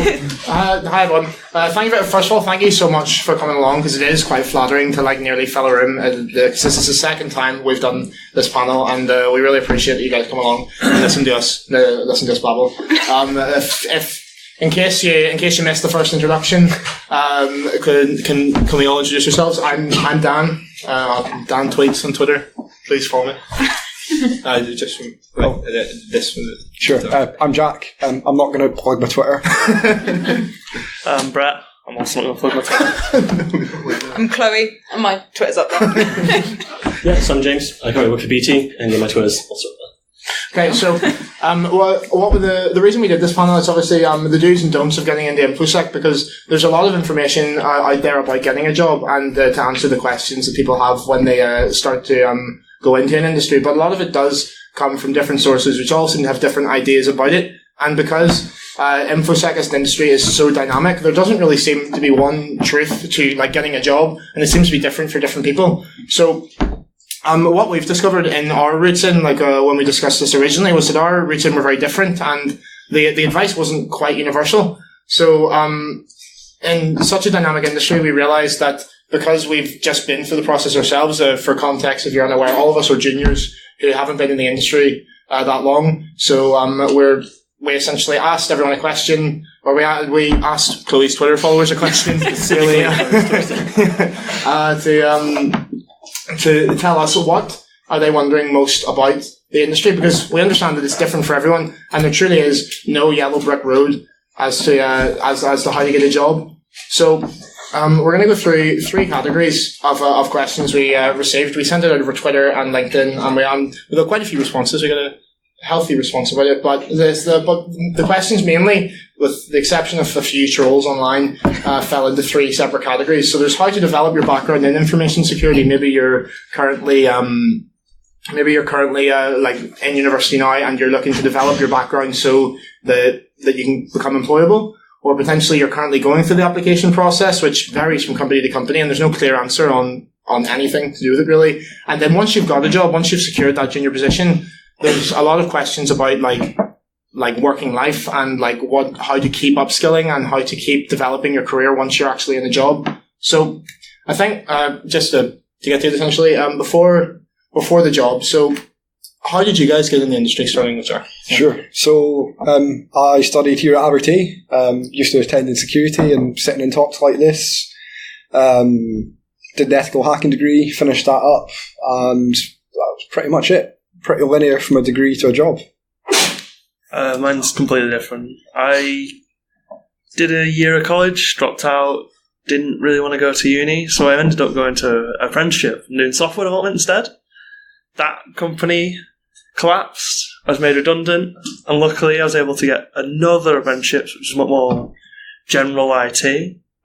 Hi everyone. First of all, thank you so much for coming along, because it is quite flattering to nearly fill a room. This is the second time we've done this panel, and we really appreciate that you guys come along and listen to us babble. If in case you missed the first introduction, can we all introduce yourselves? I'm Dan. Dan Tweets on Twitter. Please follow me. Sure. I'm Jack. I'm not going to plug my Twitter. I'm Brett. I'm also not going to plug my Twitter. I'm Chloe, and my Twitter's up there. Yes, I'm James. I currently work for BT, and my Twitter's also up there. Okay, so what were the reason we did this panel is obviously the do's and don'ts of getting into Infosec, because there's a lot of information out there about getting a job and to answer the questions that people have when they start to go into an industry, but a lot of it does come from different sources which all seem to have different ideas about it. And because Infosec as an industry is so dynamic, there doesn't really seem to be one truth to getting a job, and it seems to be different for different people. So what we've discovered in our routes in, when we discussed this originally, was that our routes in were very different, and the advice wasn't quite universal. So in such a dynamic industry, we realized that because we've just been through the process ourselves, for context, if you're unaware, all of us are juniors who haven't been in the industry that long. So we essentially asked everyone a question, or we asked Chloe's Twitter followers a question to tell us what are they wondering most about the industry, because we understand that it's different for everyone, and there truly is no yellow brick road as to how to get a job. So we're going to go through three categories of questions we received. We sent it out over Twitter and LinkedIn, and we got quite a few responses. We got a healthy response about it, but the questions mainly, with the exception of a few trolls online, fell into three separate categories. So there's how to develop your background in information security. Maybe you're currently in university now, and you're looking to develop your background so that you can become employable. Or potentially you're currently going through the application process, which varies from company to company, and there's no clear answer on anything to do with it, really. And then once you've got a job, once you've secured that junior position, there's a lot of questions about working life and how to keep upskilling and how to keep developing your career once you're actually in a job. So I think just to get to it essentially, before the job, so how did you guys get in the industry, starting with Jack? Sure. So I studied here at Abertay, used to attend in Securi-Tay and sitting in talks like this. Did the ethical hacking degree, finished that up, and that was pretty much it. Pretty linear from a degree to a job. Mine's completely different. I did a year of college, dropped out, didn't really want to go to uni, so I ended up going to apprenticeship and doing software development instead. That company collapsed, I was made redundant, and luckily I was able to get another apprenticeship, which is more general IT,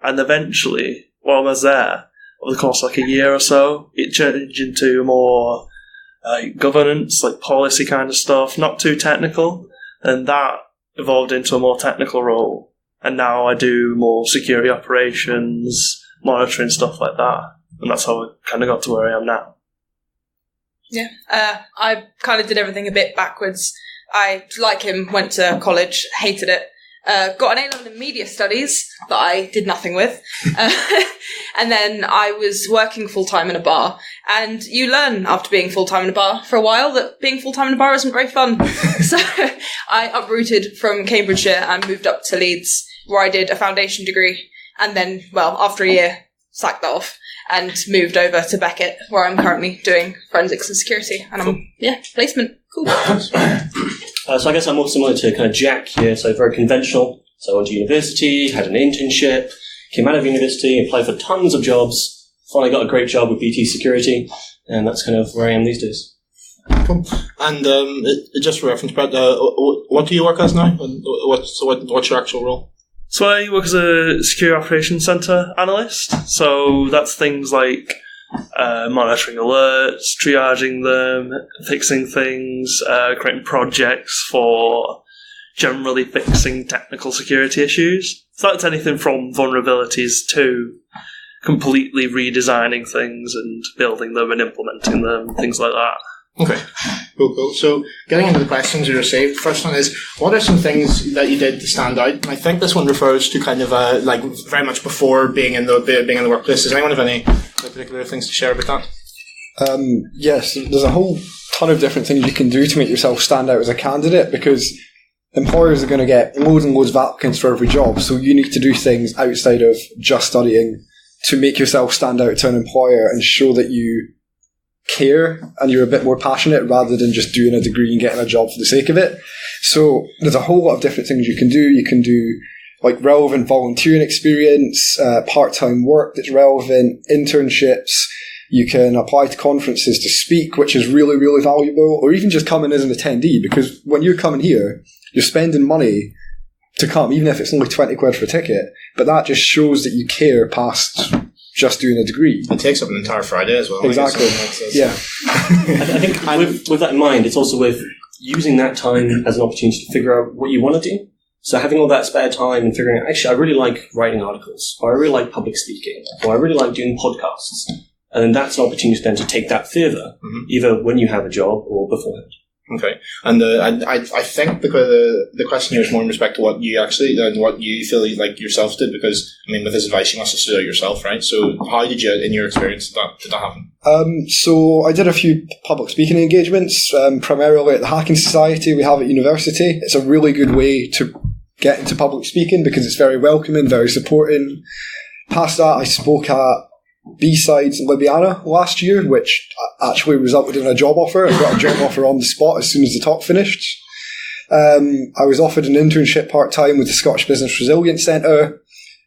and eventually, while I was there, over the course of a year or so, it changed into more governance, policy kind of stuff, not too technical, and that evolved into a more technical role, and now I do more security operations, monitoring, stuff like that, and that's how I kind of got to where I am now. Yeah, I kind of did everything a bit backwards. I, like him, went to college, hated it, got an A-level in media studies that I did nothing with, and then I was working full-time in a bar, and you learn after being full-time in a bar for a while that being full-time in a bar isn't very fun. So I uprooted from Cambridgeshire and moved up to Leeds, where I did a foundation degree, and then, after a year, sacked that off and moved over to Beckett, where I'm currently doing forensics and security. And placement. Cool. So I guess I'm more similar to kind of Jack here, so very conventional. So I went to university, had an internship, came out of university, applied for tons of jobs, finally got a great job with BT Security, and that's kind of where I am these days. Cool. And just for reference, Brett, what do you work as now? And what's your actual role? So I work as a security operations center analyst. So that's things like monitoring alerts, triaging them, fixing things, creating projects for generally fixing technical security issues. So that's anything from vulnerabilities to completely redesigning things and building them and implementing them, things like that. Okay, cool. So, getting into the questions we received, first one is, what are some things that you did to stand out? And I think this one refers to kind of like very much before being in the workplace. Does anyone have any particular things to share about that? Yes, there's a whole ton of different things you can do to make yourself stand out as a candidate, because employers are going to get loads and loads of applicants for every job, so you need to do things outside of just studying to make yourself stand out to an employer and show that you care and you're a bit more passionate rather than just doing a degree and getting a job for the sake of it. So there's a whole lot of different things you can do. You can do like relevant volunteering experience, part-time work that's relevant, internships. You can apply to conferences to speak, which is really, really valuable, or even just come in as an attendee, because when you're coming here, you're spending money to come, even if it's only 20 quid for a ticket, but that just shows that you care past just doing a degree. It takes up an entire Friday as well. Exactly. Yeah. I think with that in mind, it's also with using that time as an opportunity to figure out what you want to do. So having all that spare time and figuring out, actually, I really like writing articles, or I really like public speaking, or I really like doing podcasts. And then that's an opportunity then to take that further, either when you have a job or beforehand. Okay, and I think the question here is more in respect to what you actually and what you feel like yourself did, because I mean with this advice you must have stood out yourself, right? So how did you, in your experience, did that happen? So I did a few public speaking engagements, primarily at the Hacking Society we have at university. It's a really good way to get into public speaking because it's very welcoming, very supporting. Past that, I spoke at B-Sides in Ljubljana last year, which actually resulted in a job offer. I got a job offer on the spot as soon as the talk finished. I was offered an internship part-time with the Scottish Business Resilience Centre.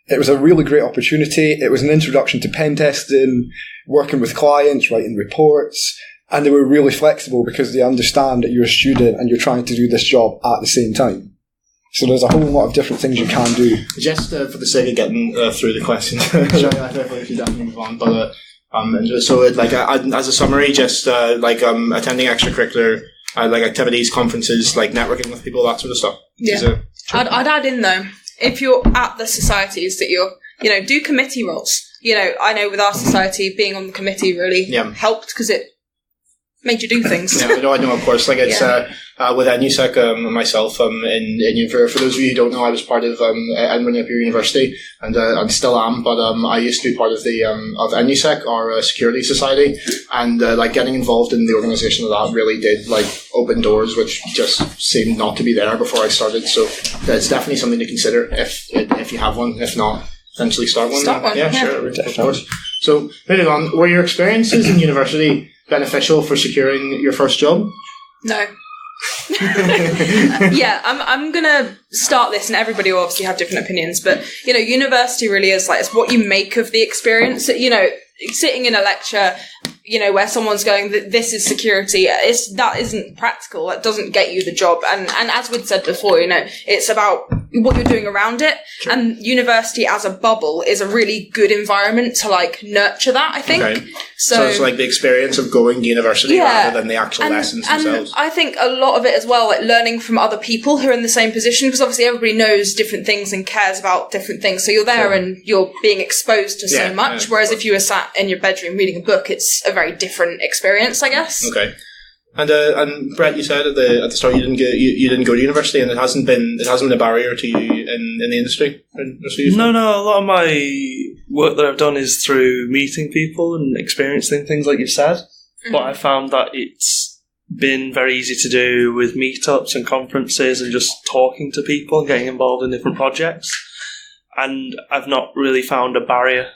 It was a really great opportunity. It was an introduction to pen testing, working with clients, writing reports, and they were really flexible because they understand that you're a student and you're trying to do this job at the same time. So there's a whole lot of different things you can do. Just for the sake of getting through the questions, I think we should definitely move on. But as a summary, just attending extracurricular activities, conferences, like networking with people, that sort of stuff. Yeah, I'd add in though, if you're at the societies that do committee roles. I know with our society, being on the committee really helped because it made you do things. I know, of course. Like it's with Infosec, myself, for those of you who don't know, I was part of Edinburgh University, and still am. But I used to be part of the of Infosec, our security society, and getting involved in the organisation of that really did open doors, which just seemed not to be there before I started. So it's definitely something to consider if you have one. If not, eventually start one. Yeah, sure, of course. So moving on, were your experiences in university beneficial for securing your first job? No. I'm gonna start this, and everybody will obviously have different opinions, but university really is it's what you make of the experience. Sitting in a lecture, where someone's going, this is security, that isn't practical. That doesn't get you the job. And as we'd said before, it's about what you're doing around it. Sure. And university as a bubble is a really good environment to nurture that, I think. Okay. So it's the experience of going to university rather than the actual lessons themselves. And I think a lot of it as well, learning from other people who are in the same position, because obviously everybody knows different things and cares about different things. So you're there and you're being exposed to so much. Whereas if you were sat in your bedroom reading a book, it's a very different experience, I guess. Okay. And Brett, you said at the start you didn't go to university, and it hasn't been a barrier to you in the industry. No. A lot of my work that I've done is through meeting people and experiencing things like you said. Mm-hmm. But I found that it's been very easy to do with meetups and conferences and just talking to people and getting involved in different projects. And I've not really found a barrier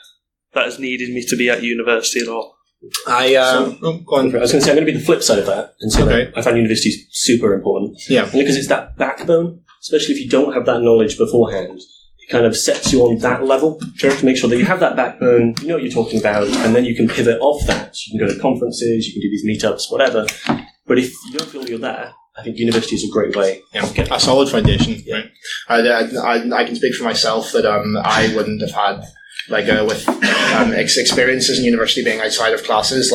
that has needed me to be at university at all. Go on. I was going to say, I'm going to be the flip side of that and say that I found university super important. Yeah. Because it's that backbone, especially if you don't have that knowledge beforehand. It kind of sets you on that level to make sure that you have that backbone, you know what you're talking about, and then you can pivot off that. You can go to conferences, you can do these meetups, whatever. But if you don't feel you're there, I think university is a great way of getting a solid foundation. Yeah. Right? I can speak for myself that I wouldn't have had with experiences in university being outside of classes.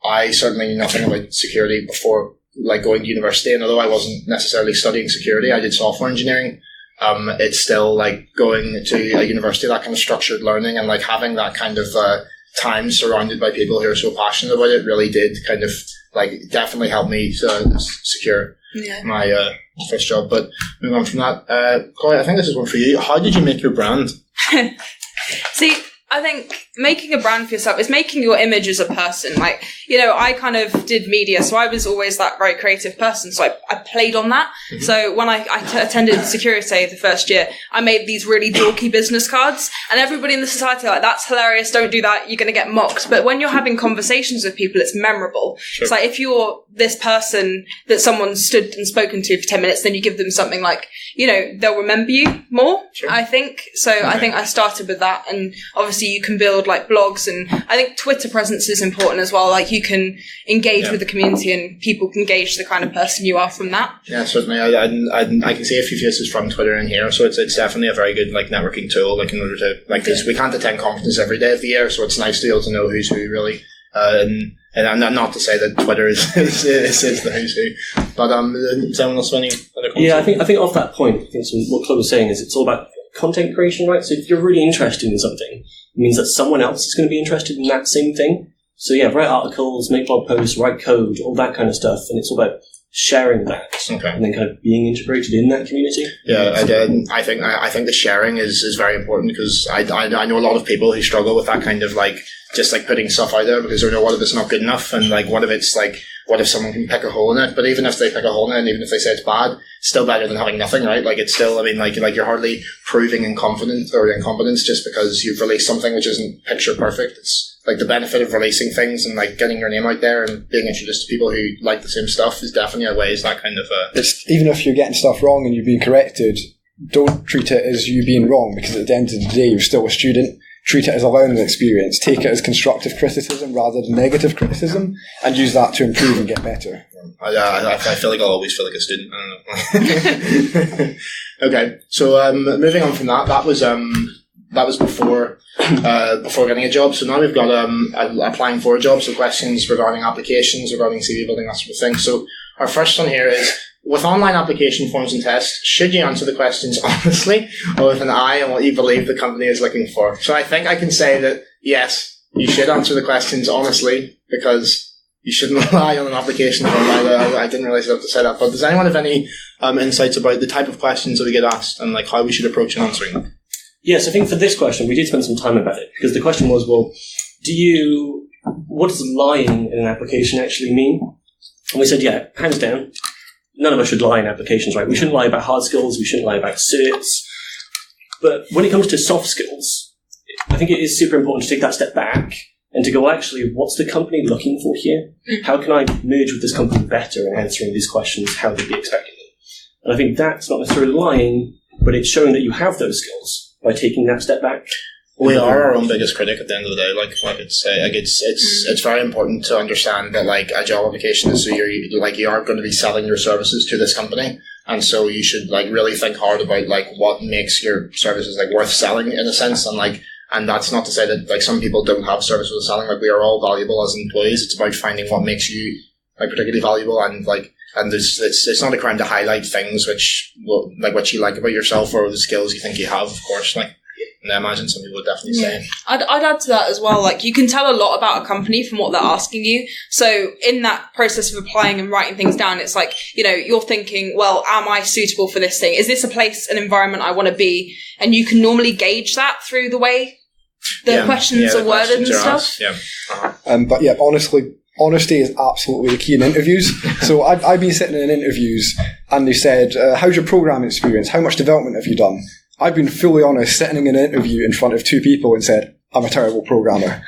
I certainly knew nothing about security before going to university, and although I wasn't necessarily studying security, I did software engineering. It's still going to a university, that kind of structured learning and having that kind of time surrounded by people who are so passionate about it really did kind of like definitely help me to secure my first job. But moving on from that, Chloe, I think this is one for you. How did you make your brand? See, I think making a brand for yourself is making your image as a person. Like, you know, I kind of did media, so I was always that very creative person. So I played on that. Mm-hmm. So when I attended Securi-Tay the first year, I made these really dorky business cards, and everybody in the society like, that's hilarious, don't do that, you're going to get mocked. But when you're having conversations with people, it's memorable. Sure. It's like if you're this person that someone stood and spoken to for 10 minutes, then you give them something like, you know, they'll remember you more, sure. I think. So okay. I think I started with that, and obviously you can build like blogs, and I think Twitter presence is important as well. Like you can engage with the community, and people can gauge the kind of person you are from that. Yeah, certainly. I can see a few faces from Twitter in here, so it's definitely a very good like networking tool. Like in order to like, because we can't attend conferences every day of the year, so it's nice to be able to know who's who really. And not to say that Twitter is the who's who, but does anyone else have any other comments? Yeah, I think off that point, I think what Claude was saying is it's all about content creation, right? So if you're really interested in something, it means that someone else is going to be interested in that same thing. So yeah, write articles, make blog posts, write code, all that kind of stuff, and it's all about sharing that, and then kind of being integrated in that community. Yeah, I think the sharing is very important, because I know a lot of people who struggle with that kind of like just like putting stuff out there, because they know what if it's not good enough, and like what if it's like, what if someone can pick a hole in it? But even if they pick a hole in it, and even if they say it's bad, it's still better than having nothing, right? Like it's still, I mean, like you're hardly proving incompetence just because you've released something which isn't picture perfect. It's like the benefit of releasing things and like getting your name out there and being introduced to people who like the same stuff is definitely outweighs that kind of. It's, even if you're getting stuff wrong and you're being corrected, don't treat it as you being wrong, because at the end of the day, you're still a student. Treat it as a learning experience. Take it as constructive criticism rather than negative criticism, and use that to improve and get better. I feel like I'll always feel like a student. I don't know. Okay, so moving on from that, that was before getting a job. So now we've got applying for a job. So questions regarding applications, regarding CV building, that sort of thing. So our first one here is, with online application forms and tests, should you answer the questions honestly or with an eye on what you believe the company is looking for? So I think I can say that, yes, you should answer the questions honestly, because you shouldn't rely on an application form either. I didn't realise I have to say that. But does anyone have any insights about the type of questions that we get asked and like how we should approach answering them? Yes, I think for this question, we did spend some time about it, because the question was, well, what does lying in an application actually mean? And we said, yeah, hands down, none of us should lie in applications, right? We shouldn't lie about hard skills, we shouldn't lie about certs. But when it comes to soft skills, I think it is super important to take that step back and to go, actually, what's the company looking for here? How can I merge with this company better in answering these questions, how they'd be expecting them? And I think that's not necessarily lying, but it's showing that you have those skills by taking that step back. We are our own biggest critic at the end of the day. Like I could say, like it's very important to understand that like a job application is, so you are going to be selling your services to this company, and so you should like really think hard about like what makes your services like worth selling in a sense, and that's not to say that like some people don't have services worth selling. Like we are all valuable as employees. It's about finding what makes you like particularly valuable, and like. And it's not a crime to highlight things which what you like about yourself or the skills you think you have, of course. Like, and I imagine some people would definitely say. I'd add to that as well. Like, you can tell a lot about a company from what they're asking you. So in that process of applying and writing things down, it's like, you know, you're thinking, well, am I suitable for this thing? Is this a place, an environment I want to be? And you can normally gauge that through the way the questions are worded and stuff. Yeah. But yeah, honestly, honesty is absolutely the key in interviews. So I've been sitting in interviews and they said, how's your programming experience? How much development have you done? I've been fully honest, sitting in an interview in front of two people and said, I'm a terrible programmer.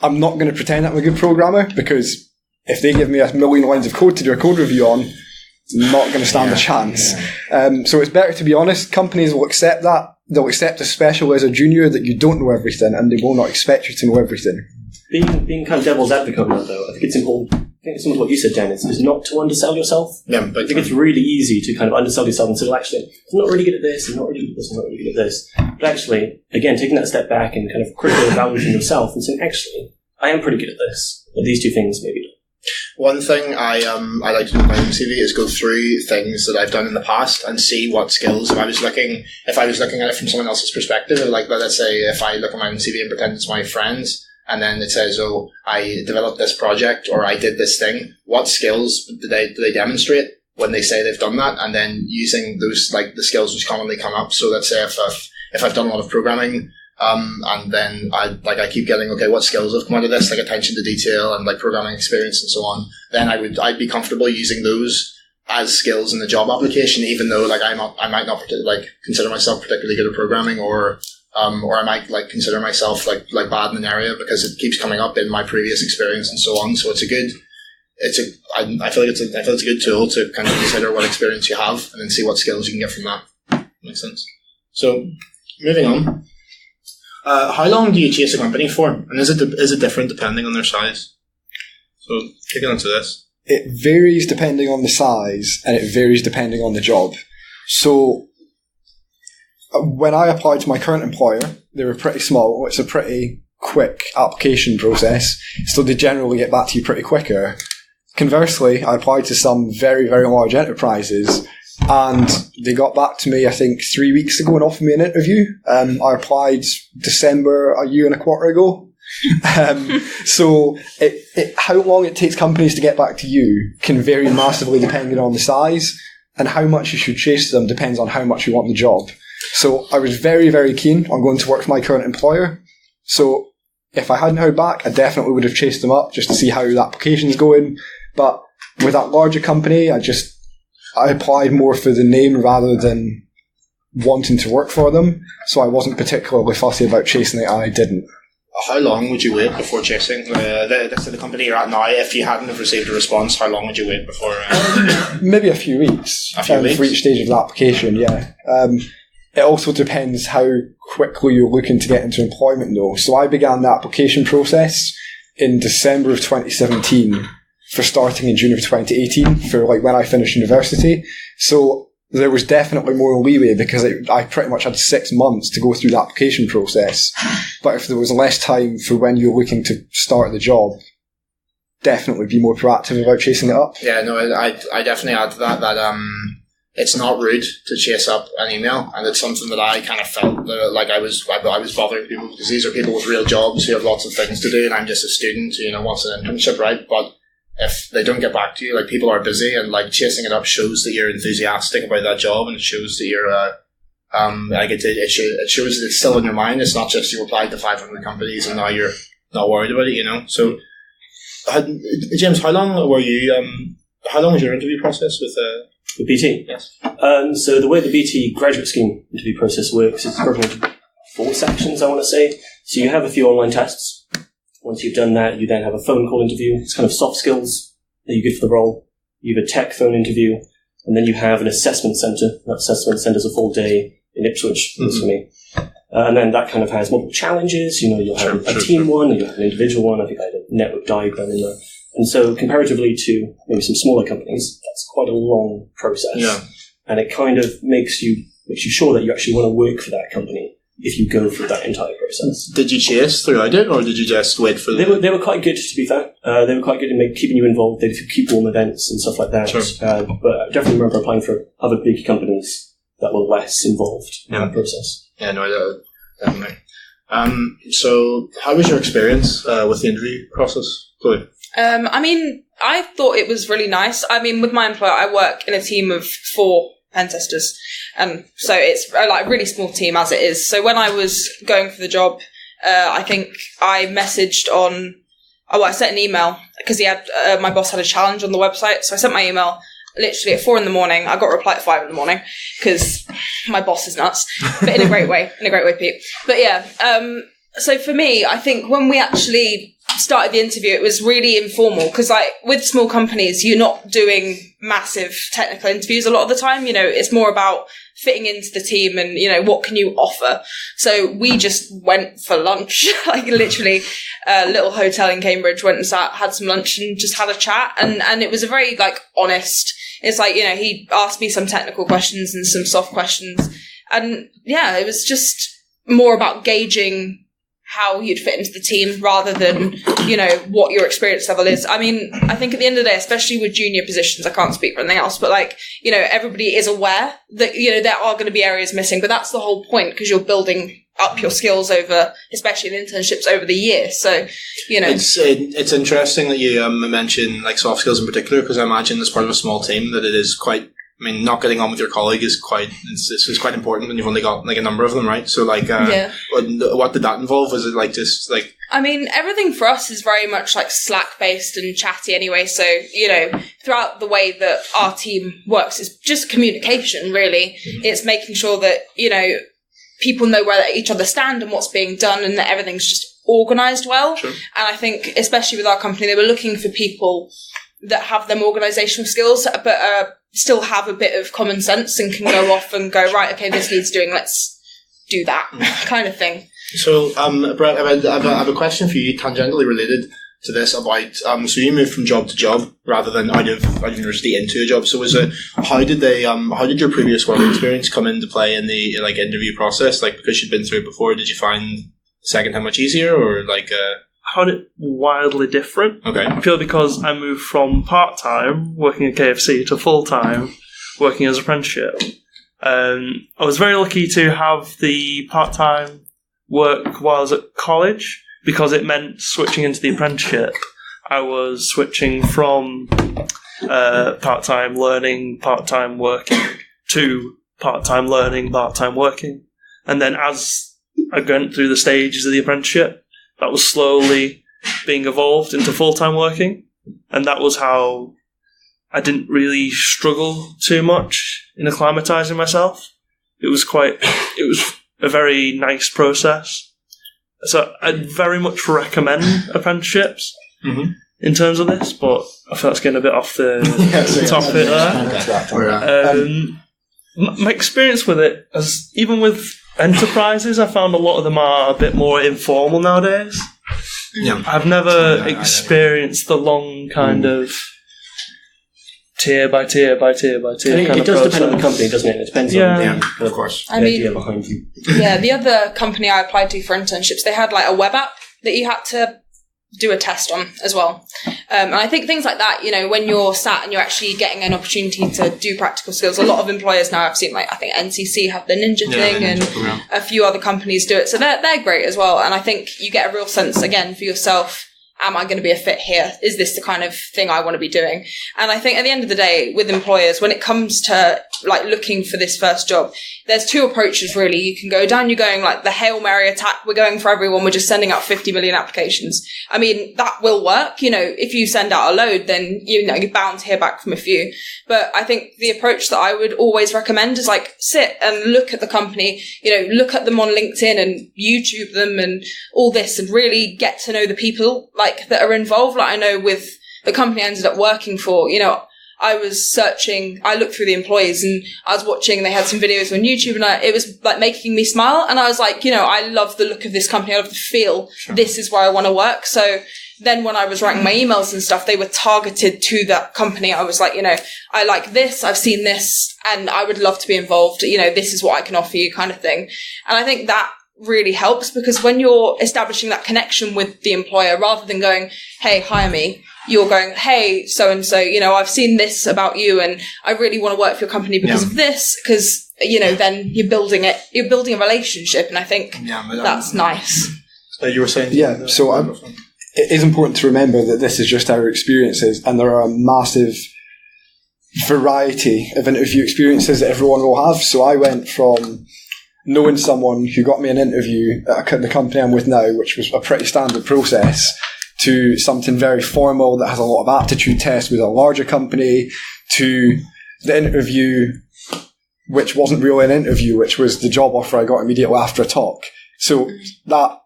I'm not going to pretend I'm a good programmer, because if they give me 1 million lines of code to do a code review on, I'm not going to stand a chance. So it's better to be honest. Companies will accept that. They'll accept especially as a junior that you don't know everything, and they will not expect you to know everything. Being kind of devil's advocate on that, though, I think it's important. I think some of what you said, Jan, is not to undersell yourself. Yeah, but I think it's really easy to kind of undersell yourself and say, well, actually, I'm not really good at this, I'm not really good at this, I'm not really good at this. But actually, again, taking that step back and kind of critically evaluating yourself and saying, actually, I am pretty good at this, but these two things maybe not. One thing I like to do with my own CV is go through things that I've done in the past and see what skills, if I was looking at it from someone else's perspective, like let's say if I look at my own CV and pretend it's my friend's, and then it says, oh, I developed this project or I did this thing. What skills do they demonstrate when they say they've done that? And then using those, like the skills which commonly come up. So let's say if I've done a lot of programming, and then I keep getting, okay, what skills have come out of this, like attention to detail and like programming experience and so on, then I'd be comfortable using those as skills in the job application, even though like I might not consider myself particularly good at programming, or I might like consider myself like bad in an area because it keeps coming up in my previous experience and so on. So I feel like it's a good tool to kind of consider what experience you have and then see what skills you can get from that. Makes sense. So moving on. How long do you chase a company for? And is it different depending on their size? So kicking onto this. It varies depending on the size, and it varies depending on the job. So when I applied to my current employer, they were pretty small. It's a pretty quick application process, so they generally get back to you pretty quicker. Conversely, I applied to some very, very large enterprises, and they got back to me, I think, 3 weeks ago and offered me an interview. I applied December a year and a quarter ago. So how long it takes companies to get back to you can vary massively depending on the size, and how much you should chase them depends on how much you want the job. So I was very, very keen on going to work for my current employer. So if I hadn't heard back, I definitely would have chased them up just to see how the application's going. But with that larger company, I applied more for the name rather than wanting to work for them. So I wasn't particularly fussy about chasing it, and I didn't. How long would you wait before chasing the company you're at now? If you hadn't have received a response, how long would you wait before? Maybe a few weeks. For each stage of the application, yeah. It also depends how quickly you're looking to get into employment, though. So I began the application process in December of 2017 for starting in June of 2018 for like when I finished university. So there was definitely more leeway because I pretty much had 6 months to go through the application process. But if there was less time for when you're looking to start the job, definitely be more proactive about chasing it up. Yeah, no, I definitely add to that it's not rude to chase up an email, and it's something that I kind of felt that, like I was bothering people because these are people with real jobs who have lots of things to do, and I'm just a student who wants an internship, right? But if they don't get back to you, like people are busy, and like chasing it up shows that you're enthusiastic about that job, and it shows that you're it shows that it's still in your mind. It's not just you applied to 500 companies and now you're not worried about it, So, James, how long was your interview process with BT? Yes. So the way the BT graduate scheme interview process works is broken into 4 sections, I want to say. So you have a few online tests. Once you've done that, you then have a phone call interview. It's kind of soft skills that you get for the role. You have a tech phone interview, and then you have an assessment centre. That assessment centre is a full day in Ipswich. That's for me. And then that kind of has multiple challenges. You'll have a team one, and you'll have an individual one. I think I had a network diagram in there. And so comparatively to maybe some smaller companies, that's quite a long process. Yeah. And it kind of makes you sure that you actually want to work for that company if you go through that entire process. Did you chase throughout it, or did you just wait for them? They were quite good, to be fair. They were quite good in keeping you involved. They keep warm events and stuff like that. Sure. But I definitely remember applying for other big companies that were less involved in that process. Yeah, no, definitely. So how was your experience with the interview process, Chloe? I thought it was really nice. With my employer, I work in a team of 4 pen testers. So it's a really small team as it is. So when I was going for the job, I think I messaged I sent an email because my boss had a challenge on the website. So I sent my email literally at 4 a.m. I got a reply at 5 a.m. because my boss is nuts, but in a great way, Pete. But yeah, so for me, I think when we actually started the interview, it was really informal because with small companies, you're not doing massive technical interviews a lot of the time. It's more about fitting into the team and, what can you offer? So we just went for lunch, literally a little hotel in Cambridge, went and sat, had some lunch and just had a chat. And it was a very honest, it's he asked me some technical questions and some soft questions. And yeah, it was just more about gauging how you'd fit into the team rather than, what your experience level is. I think at the end of the day, especially with junior positions, I can't speak for anything else, but everybody is aware that, there are going to be areas missing, but that's the whole point because you're building up your skills over, especially in internships over the year. So, it's interesting that you mention like soft skills in particular, because I imagine as part of a small team that it is quite. I mean, not getting on with your colleague is quite important when you've only got like a number of them, right? So like, what did that involve? Was it like just like? I mean, everything for us is very much like Slack based and chatty anyway. So, throughout the way that our team works is just communication, really. Mm-hmm. It's making sure that, people know where each other stand and what's being done, and that everything's just organised well. Sure. And I think, especially with our company, they were looking for people that have them organisational skills, but still have a bit of common sense and can go off and go, right, okay, this needs doing, let's do that kind of thing. So, Brett, I have a question for you, tangentially related to this about, so you moved from job to job rather than out of university into a job. So how did your previous work experience come into play in the interview process? Like, because you'd been through it before, did you find the second time much easier, or like, I found it wildly different. Okay. Purely because I moved from part-time, working at KFC, to full-time, working as an apprenticeship. I was very lucky to have the part-time work while I was at college, because it meant switching into the apprenticeship. I was switching from part-time learning, part-time working, to part-time learning, part-time working. And then as I went through the stages of the apprenticeship, that was slowly being evolved into full-time working. And that was how I didn't really struggle too much in acclimatising myself. It was a very nice process. So I'd very much recommend apprenticeships in terms of this, but I feel that's getting a bit off the topic there. My experience with it, even with enterprises, I found a lot of them are a bit more informal nowadays. Yeah. I've never experienced the long kind of tier by tier by tier by tier kind of process. It does depend on the company, doesn't it? It depends on of course. I mean, idea behind you. Yeah, the other company I applied to for internships, they had like a web app that you had to do a test on as well. And I think things like that, when you're sat and you're actually getting an opportunity to do practical skills, a lot of employers now, I've seen I think NCC have the Ninja thing, and a few other companies do it. So they're great as well. And I think you get a real sense, again, for yourself, am I going to be a fit here? Is this the kind of thing I want to be doing? And I think at the end of the day, with employers, when it comes to looking for this first job, there's two approaches really. You can go down, you're going the Hail Mary attack, we're going for everyone, we're just sending out 50 million applications. I mean, that will work. If you send out a load, then you're bound to hear back from a few. But I think the approach that I would always recommend is sit and look at the company, look at them on LinkedIn and YouTube them and all this, and really get to know the people that are involved. I know with the company I ended up working for, I was searching, I looked through the employees and I was watching, they had some videos on YouTube, and it was making me smile. And I was I love the look of this company. I love the feel. Sure. This is where I want to work. So then when I was writing my emails and stuff, they were targeted to that company. I was I like this, I've seen this, and I would love to be involved. This is what I can offer you, kind of thing. And I think that really helps, because when you're establishing that connection with the employer, rather than going, hey, hire me, you're going, hey, so-and-so, I've seen this about you and I really want to work for your company because of this, because, then you're building a relationship, and I think that's nice. You were saying? Yeah, so it is important to remember that this is just our experiences, and there are a massive variety of interview experiences that everyone will have. So I went from knowing someone who got me an interview at the company I'm with now, which was a pretty standard process, to something very formal that has a lot of aptitude tests with a larger company, to the interview which wasn't really an interview, which was the job offer I got immediately after a talk. So that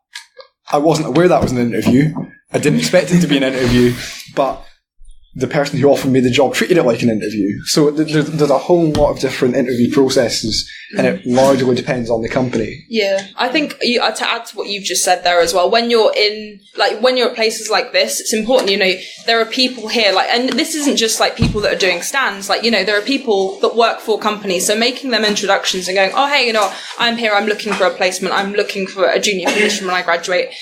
I wasn't aware that was an interview. I didn't expect it to be an interview, but the person who offered me the job treated it like an interview. So there's a whole lot of different interview processes, and it largely depends on the company. Yeah, I think to add to what you've just said there as well, when you're in, when you're at places like this, it's important, there are people here, and this isn't just people that are doing stands, there are people that work for companies, so making them introductions and going, oh, hey, I'm here, I'm looking for a placement, I'm looking for a junior position when I graduate,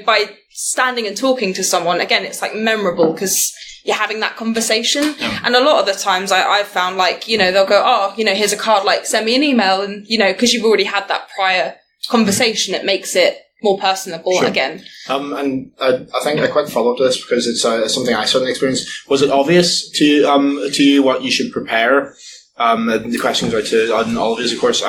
by standing and talking to someone, again, it's memorable, because you're having that conversation. Yeah. And a lot of the times I've found they'll go, oh, here's a card, send me an email, and because you've already had that prior conversation, it makes it more personable again. And I think a quick follow-up to this, because it's something I certainly experienced. Was it obvious to you what you should prepare? The question goes out to all of you, of course.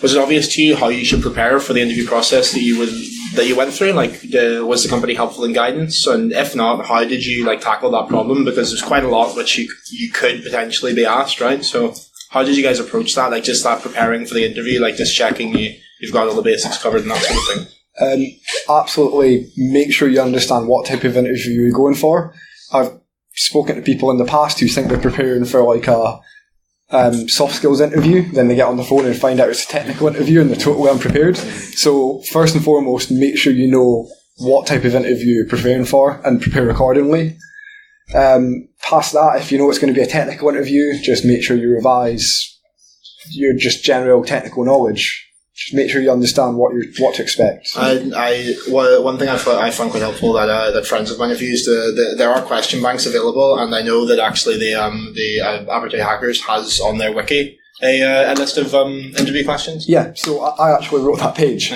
Was it obvious to you how you should prepare for the interview process that you went through? Like, was the company helpful in guidance? And if not, how did you tackle that problem? Because there's quite a lot which you could potentially be asked, right? So how did you guys approach that? Like, just that preparing for the interview, like just checking you've got all the basics covered and that sort of thing. Absolutely make sure you understand what type of interview you're going for. I've spoken to people in the past who think they're preparing for like a soft skills interview, then they get on the phone and find out it's a technical interview and they're totally unprepared. So first and foremost, make sure you know what type of interview you're preparing for and prepare accordingly. Past that, if you know it's going to be a technical interview, just make sure you revise your just general technical knowledge. Just make sure you understand what to expect. One thing I found quite helpful that friends of mine have used. There are question banks available, and I know that actually the Abertay Hackers has on their wiki a list of interview questions. Yeah, so I actually wrote that page.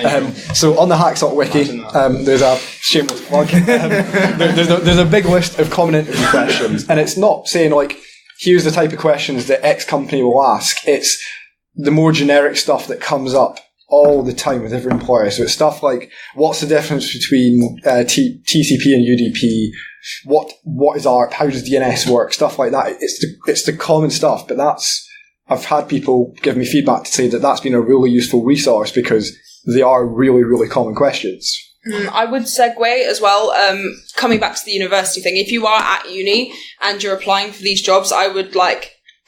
So on the Hacks.wiki, there's a shameless plug. There's a big list of common interview questions, and it's not saying like here's the type of questions that X company will ask. It's the more generic stuff that comes up all the time with every employer. So it's stuff like, what's the difference between TCP and UDP? What is ARP? How does DNS work? Stuff like that. It's the common stuff, but I've had people give me feedback to say that that's been a really useful resource because they are really, really common questions. I would segue as well, coming back to the university thing. If you are at uni and you're applying for these jobs, I would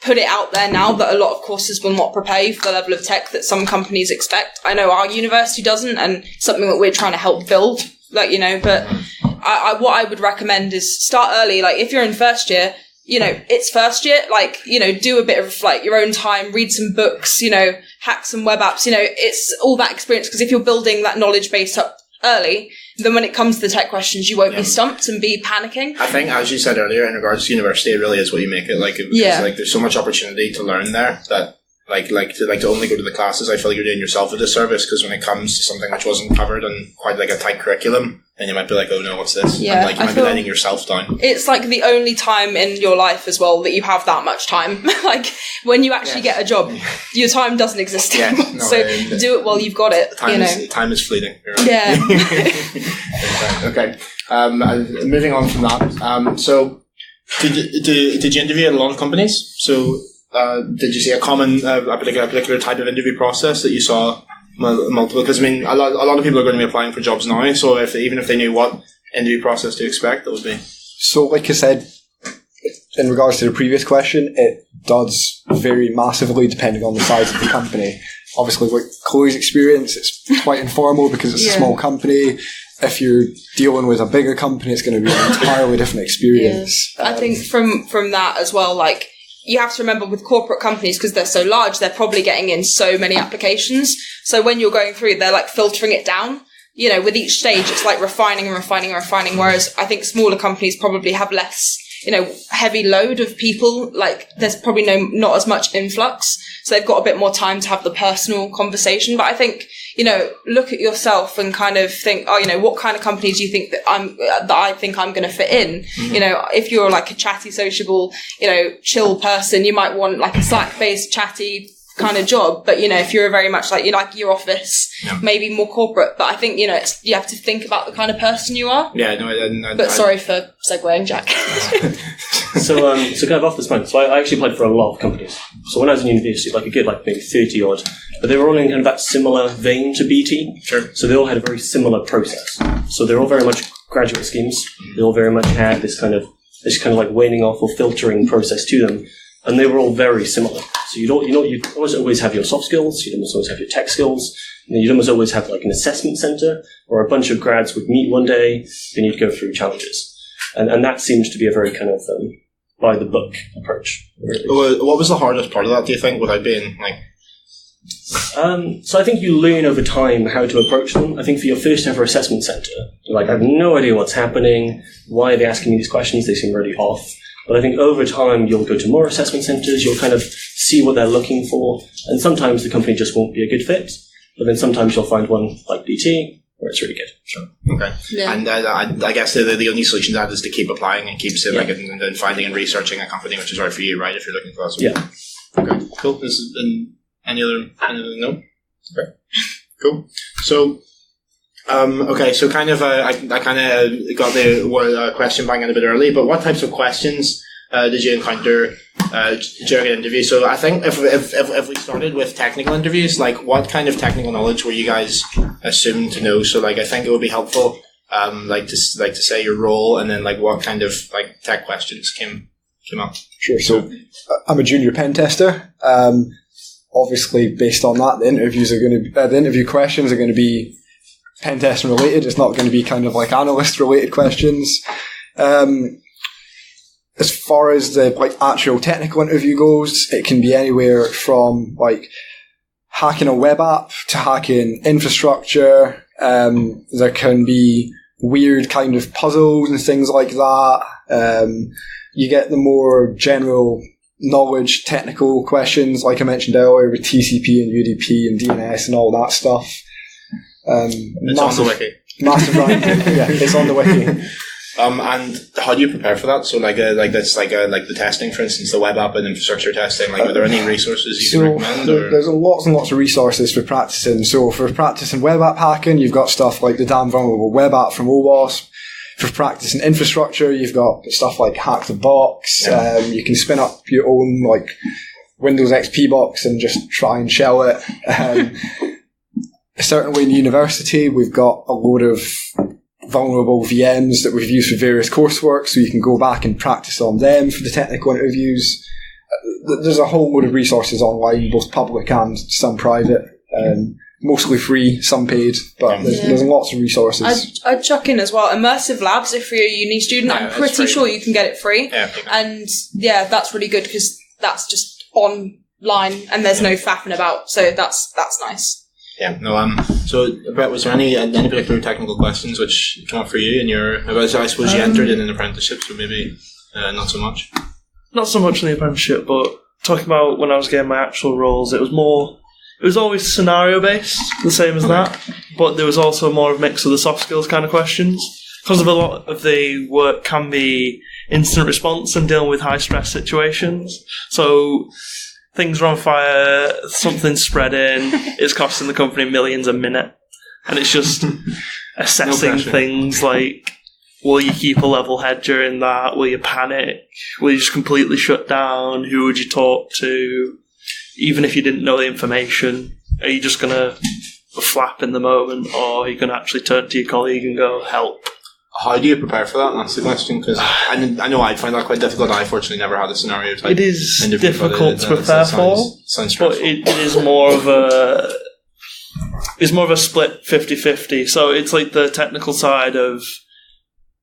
put it out there now that a lot of courses will not prepare you for the level of tech that some companies expect. I know our university doesn't, and something that we're trying to help build, but what I would recommend is start early. Like, if you're in first year, it's first year, do a bit of your own time, read some books, hack some web apps, it's all that experience. Because if you're building that knowledge base up early, then when it comes to the tech questions, you won't be stumped and be panicking. I think, as you said earlier, in regards to university, it really is what you make it. There's so much opportunity to learn there that to only go to the classes, I feel like you're doing yourself a disservice, because when it comes to something which wasn't covered and quite a tight curriculum, then you might be like, oh no, what's this? Yeah, and you might be letting yourself down. It's the only time in your life as well that you have that much time. When you actually get a job, your time doesn't exist anymore. Do it while you've got it. Time is fleeting. Right. Yeah. Okay. Moving on from that. So, did you interview at a lot of companies? So, did you see a particular type of interview process that you saw multiple? Because a lot of people are going to be applying for jobs now. So even if they knew what interview process to expect, that would be. So, like I said, in regards to the previous question, it does vary massively depending on the size of the company. Obviously, like Chloe's experience, it's quite informal because it's a small company. If you're dealing with a bigger company, it's going to be an entirely different experience. Yeah. I think from that as well, you have to remember with corporate companies, because they're so large, they're probably getting in so many applications. So when you're going through, they're filtering it down. With each stage, it's refining and refining and refining. Whereas I think smaller companies probably have less, heavy load of people. There's probably not as much influx. So they've got a bit more time to have the personal conversation. But I think, look at yourself and kind of think, what kind of companies do you think that I think I'm going to fit in? Mm-hmm. If you're a chatty, sociable, chill person, you might want a Slack-based chatty kind of job. But, if you're very much your office, maybe more corporate. But I think, you have to think about the kind of person you are. Yeah, no, But sorry for segueing, Jack. So kind of off this point, so I actually applied for a lot of companies. So when I was in university, a good maybe 30 odd, but they were all in kind of that similar vein to BT. Sure. So they all had a very similar process. So they're all very much graduate schemes. They all very much had this kind of waning off or filtering process to them, and they were all very similar. So you almost always have your soft skills. You almost always have your tech skills. And you'd almost always have an assessment center, or a bunch of grads would meet one day. Then you'd go through challenges. And that seems to be a very kind of by-the-book approach. What was the hardest part of that, do you think, without being So I think you learn over time how to approach them. I think for your first ever assessment center, I have no idea what's happening. Why are they asking me these questions? They seem really off. But I think over time you'll go to more assessment centers. You'll kind of see what they're looking for. And sometimes the company just won't be a good fit. But then sometimes you'll find one like BT where it's really good. Sure. Okay. Yeah. And I guess the only solution to that is to keep applying and keep and finding and researching a company which is right for you, right? If you're looking for that. Yeah. Okay. Cool. Any other no? Okay. Cool. So. Okay, so kind of, I kind of got the question bang in a bit early, but what types of questions did you encounter during an interview? So I think if we started with technical interviews, like what kind of technical knowledge were you guys assumed to know? So like I think it would be helpful, like to say your role and then like what kind of like tech questions came up. Sure. So I'm a junior pen tester. Obviously, based on that, the interview questions are going to be pen testing related. It's not going to be kind of like analyst related questions. As far as the like actual technical interview goes, it can be anywhere from like hacking a web app to hacking infrastructure. There can be weird kind of puzzles and things like that. You get the more general knowledge technical questions, like I mentioned earlier, with TCP and UDP and DNS and all that stuff. It's on the wiki. Massive rank. Yeah, it's on the wiki. And how do you prepare for that? So like the testing, for instance, the web app and infrastructure testing, like are there any resources you can recommend? There's lots and lots of resources for practicing. So for practicing web app hacking, you've got stuff like the Damn Vulnerable Web App from OWASP. For practicing infrastructure, you've got stuff like Hack the Box. Yeah. You can spin up your own like Windows XP box and just try and shell it. Certainly in university, we've got a load of vulnerable VMs that we've used for various coursework, so you can go back and practice on them for the technical interviews. There's a whole load of resources online, both public and some private. Mostly free, some paid, but there's lots of resources. I'd chuck in as well Immersive Labs if you're a uni student. Yeah, I'm pretty sure you can get it free. Yeah, and yeah, that's really good because that's just online and there's no faffing about. So that's nice. Yeah, no. So, Brett, was there any particular technical questions which came up for you in your? I suppose you entered in an apprenticeship, so maybe not so much. Not so much in the apprenticeship, but talking about when I was getting my actual roles, it was always scenario based, the same as that. But there was also more of a mix of the soft skills kind of questions because of a lot of the work can be instant response and dealing with high stress situations. So things are on fire, something's spreading, it's costing the company millions a minute. And it's just assessing things like, will you keep a level head during that? Will you panic? Will you just completely shut down? Who would you talk to? Even if you didn't know the information, are you just going to flap in the moment, or are you going to actually turn to your colleague and go, help? How do you prepare for that? That's the question, because I know I'd find that quite difficult. I fortunately never had a scenario type. It is interview, difficult to prepare for, but it is more of a split 50-50. So it's like the technical side of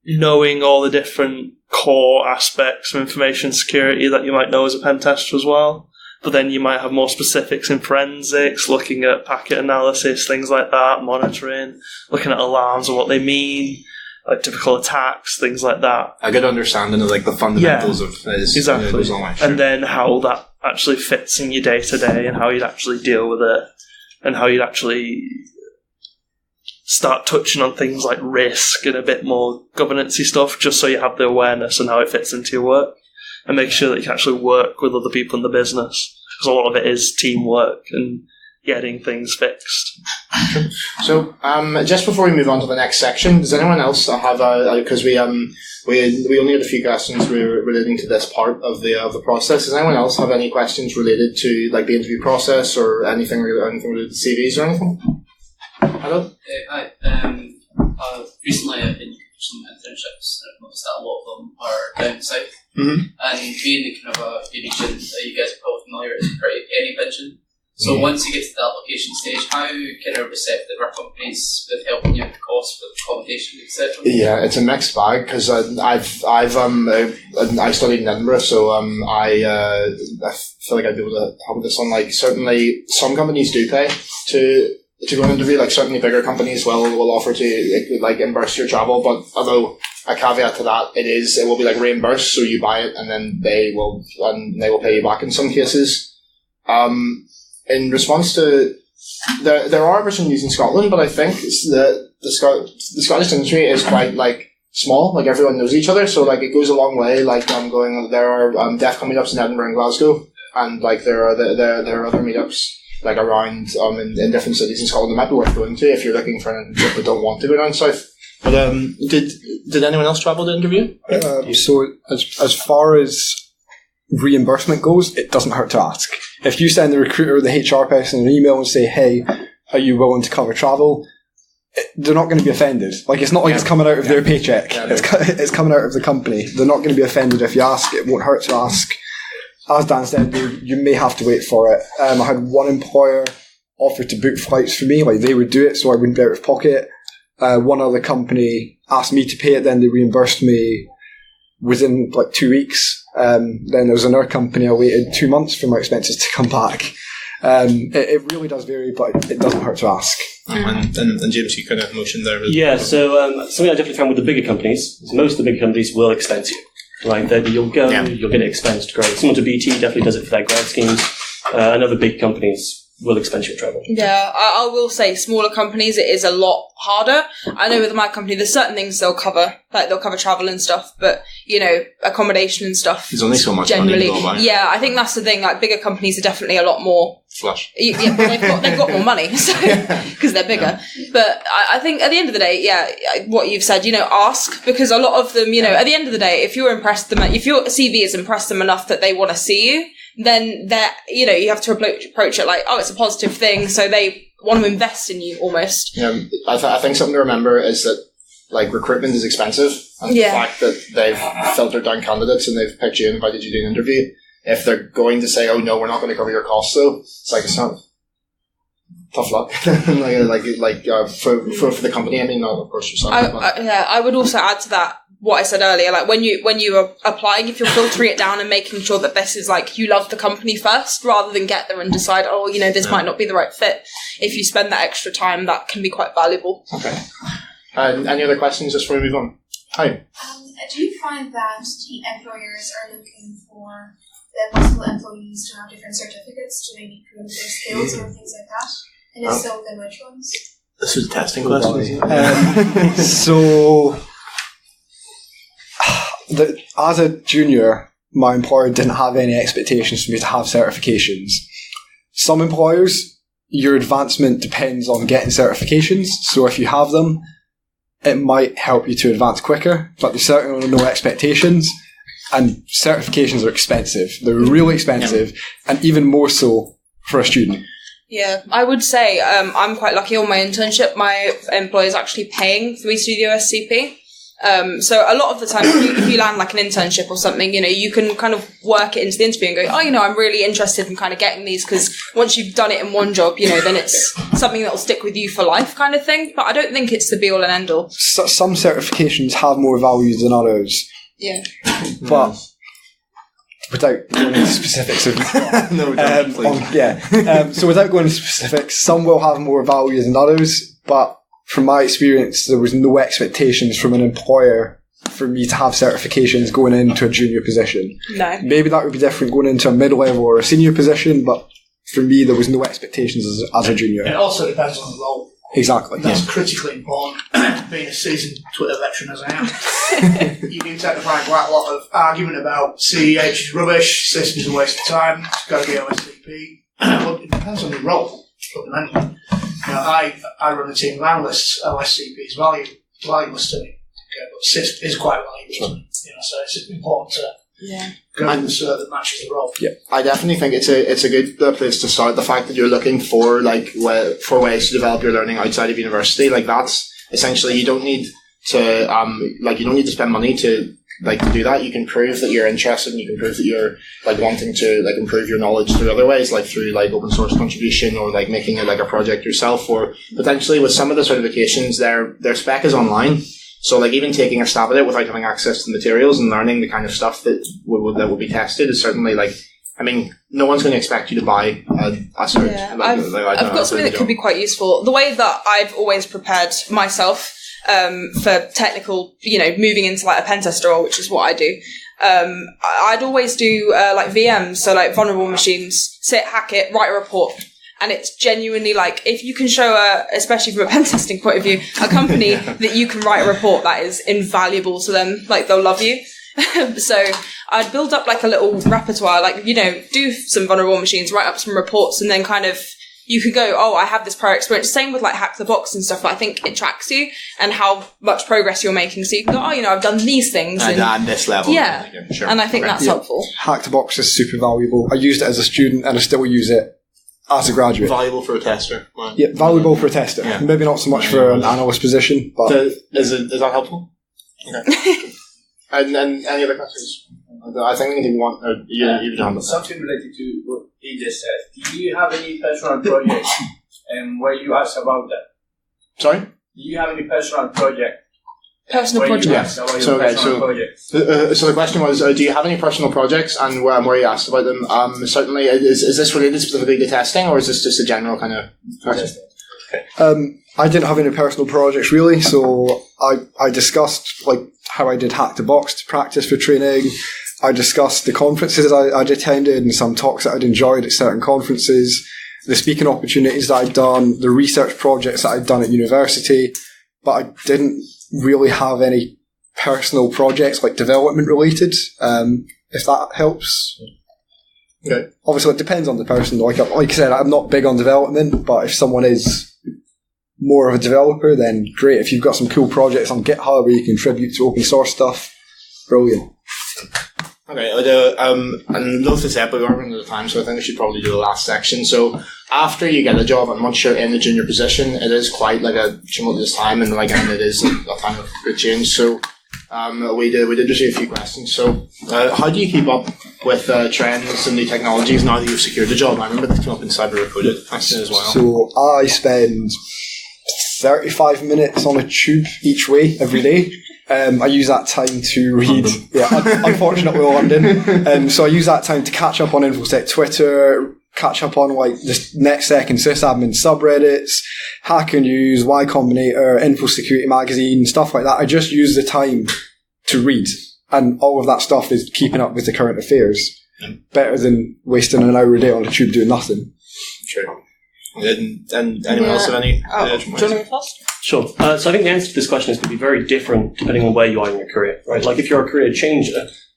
knowing all the different core aspects of information security that you might know as a pen tester as well. But then you might have more specifics in forensics, looking at packet analysis, things like that, monitoring, looking at alarms and what they mean, like typical attacks, things like that. A good understanding of like the fundamentals of exactly. And then how that actually fits in your day to day and how you'd actually deal with it and how you'd actually start touching on things like risk and a bit more governance-y stuff, just so you have the awareness and how it fits into your work. And make sure that you can actually work with other people in the business, because a lot of it is teamwork and getting things fixed. So, just before we move on to the next section, does anyone else have because we only had a few questions relating to this part of the process. Does anyone else have any questions related to like the interview process or anything related to CVs or anything? Hello. Hi. Recently I've been some internships, and I've noticed that a lot of them are down south. Mm-hmm. And being the kind of a region that you guys are probably familiar with, is pretty penny pinching. So once you get to the application stage, how kind of receptive are companies with helping you with costs, with accommodation, etc.? Yeah, it's a mixed bag because I studied in Edinburgh, so I feel like I'd be able to help with this one. Like certainly, some companies do pay to go and interview. Like certainly, bigger companies will offer to like reimburse your travel, but although a caveat to that, it will be like reimbursed, so you buy it and then they will pay you back in some cases. In response to there are opportunities in Scotland, but I think the Scottish industry is quite like small. Like everyone knows each other, so like it goes a long way. Like there are DEFCON meetups in Edinburgh and Glasgow, and like there are other meetups like around in different cities in Scotland that might be worth going to if you're looking for an internship but don't want to go down south. But did anyone else travel to interview? So as far as reimbursement goes, it doesn't hurt to ask. If you send the recruiter or the HR person an email and say, "Hey, are you willing to cover travel?" They're not going to be offended. Like, it's not like it's coming out of their paycheck. It's coming out of the company. They're not going to be offended if you ask. It won't hurt to ask. As Dan said, you may have to wait for it. I had one employer offer to book flights for me. Like, they would do it so I wouldn't be out of pocket. One other company asked me to pay it, then they reimbursed me within like 2 weeks. Then there was another company I waited 2 months for my expenses to come back. It really does vary, but it doesn't hurt to ask. And James, you kind of mentioned there. Yeah, so something I definitely found with the bigger companies is most of the bigger companies will expense you. Right, you'll go, you'll get it expensed. Great. Similar to BT, definitely does it for their grad schemes. And other big companies will expense your travel. Yeah, I will say smaller companies, it is a lot harder. I know with my company, there's certain things they'll cover, like they'll cover travel and stuff, but, you know, accommodation and stuff. There's only so much generally, money to go by. Yeah, I think that's the thing. Like, bigger companies are definitely a lot more flush. Yeah, they've got more money, so because they're bigger. Yeah. But I think at the end of the day, yeah, what you've said, you know, ask, because a lot of them, you know, at the end of the day, if you're impressed them, if your CV has impressed them enough that they want to see you, then that, you know, you have to approach it like, oh, it's a positive thing, so they want to invest in you almost. Yeah, I think something to remember is that like recruitment is expensive, and the fact that they've filtered down candidates and they've picked you and invited you to an interview. If they're going to say, "Oh no, we're not going to cover your costs," though, it's like it's not tough luck. for the company. I mean, not of course yourself. I would also add to that what I said earlier. Like when you are applying, if you're filtering it down and making sure that this is like you love the company first, rather than get there and decide, oh, you know, this might not be the right fit. If you spend that extra time, that can be quite valuable. Okay. Any other questions just before we move on? Hi. Do you find that the employers are looking for the possible employees to have different certificates to maybe prove their skills or things like that? And if so, then which ones? This is a testing question. So, as a junior, my employer didn't have any expectations for me to have certifications. Some employers, your advancement depends on getting certifications. So if you have them, it might help you to advance quicker, but there's certainly no expectations. And certifications are expensive. They're really expensive, and even more so for a student. Yeah, I would say I'm quite lucky on my internship. My employer is actually paying for me to do the OSCP. So a lot of the time, if you land like an internship or something, you know, you can kind of work it into the interview and go, oh, you know, I'm really interested in kind of getting these, because once you've done it in one job, you know, then it's something that will stick with you for life kind of thing. But I don't think it's the be all and end all. Some certifications have more value than others. Yeah. But without going into specifics of so without going into specifics, some will have more value than others, but from my experience there was no expectations from an employer for me to have certifications going into a junior position. No. Maybe that would be different going into a mid-level or a senior position, but for me there was no expectations as a junior. It also depends on the role. Exactly. That's critically important. Being a seasoned Twitter veteran as I am, you do tend to find quite a lot of argument about CEH is rubbish, systems are a waste of time, it's got to be OSCP. Well, it depends on the role, fundamentally. You know, I run a team of analysts. OSCP is valueless to me. Okay, but SISP is quite valuable to me. You know, so it's important to go in the cert that matches the role. Yeah, I definitely think it's a good place to start. The fact that you're looking for for ways to develop your learning outside of university, like that's essentially you don't need to spend money to do that. You can prove that you're interested, and you can prove that you're wanting to improve your knowledge through other ways, like through open source contribution, or making it a project yourself, or potentially with some of the certifications, their spec is online. So even taking a stab at it without having access to the materials and learning the kind of stuff that will be tested is certainly no one's going to expect you to buy a cert. Yeah, I've got something that could be quite useful. The way that I've always prepared myself for technical, moving into a pen tester role, which is what I do. I'd always do VMs, so vulnerable machines, hack it, write a report. And it's genuinely like, if you can show especially from a pen testing point of view, a company that you can write a report that is invaluable to them, like they'll love you. So I'd build up like a little repertoire, like, do some vulnerable machines, write up some reports, and then kind of you could go, oh, I have this prior experience. Same with like Hack the Box and stuff. I think it tracks you and how much progress you're making. So you can go, oh, I've done these things. And this level. Yeah. Sure. And I think that's helpful. Hack the Box is super valuable. I used it as a student and I still use it as a graduate. Valuable for a tester. Wow. Yeah, valuable for a tester. Yeah. Maybe not so much for an analyst position, but... So, is that helpful? Okay. and any other questions? I think anything you want, you don't have something related to what he just said. Do you have any personal projects and where you ask about that? Sorry? Do you have any personal project? Personal projects. So the question was, do you have any personal projects, and where you asked about them? Certainly, is this related specifically to testing, or is this just a general kind of question? Okay. I didn't have any personal projects really, so I discussed like how I did Hack the Box to practice for training. I discussed the conferences I'd attended and some talks that I'd enjoyed at certain conferences, the speaking opportunities that I'd done, the research projects that I'd done at university, but I didn't really have any personal projects like development related, if that helps. Okay. Obviously it depends on the person. Like I said, I'm not big on development, but if someone is more of a developer, then great. If you've got some cool projects on GitHub where you contribute to open source stuff, brilliant. Okay, and love to say, but we're running out of time, so I think we should probably do the last section. So after you get a job, and once you're in the junior position, it is quite like a tumultuous time, and it is a time of good change. So we did receive a few questions. So how do you keep up with trends and new technologies now that you've secured a job? I remember this came up in Cyber Recruited as well. So I spend 35 minutes on a tube each way every day. I use that time to read. Yeah, unfortunately, London. So I use that time to catch up on Infosec Twitter, catch up on like the NetSec and sysadmin subreddits, Hacker News, Y Combinator, Info Security Magazine, stuff like that. I just use the time to read, and all of that stuff is keeping up with the current affairs. Better than wasting an hour a day on a tube doing nothing. Sure. And anyone else have any? Do you want to go first? Sure. So I think the answer to this question is going to be very different depending on where you are in your career, right? Like if you're a career changer,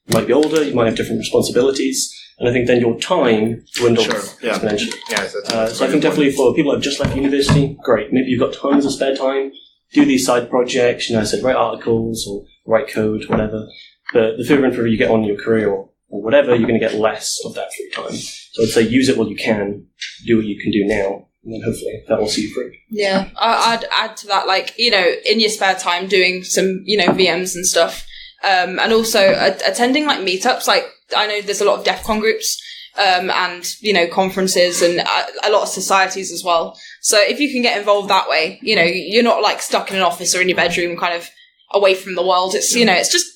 you might be older, you might have different responsibilities, and I think then your time dwindles exponentially. Yeah, so I think definitely for people who have just left university, great. Maybe you've got tons of spare time, do these side projects, I said write articles or write code, whatever. But the further and further you get on in your career or whatever, you're going to get less of that free time. So I'd say use it while you can, do what you can do now, and then hopefully that will see you through. Yeah, I'd add to that, like, in your spare time doing some, VMs and stuff, and also attending like meetups. Like, I know there's a lot of DEF CON groups, and, conferences and a lot of societies as well. So if you can get involved that way, you're not like stuck in an office or in your bedroom kind of away from the world. It's, it's just,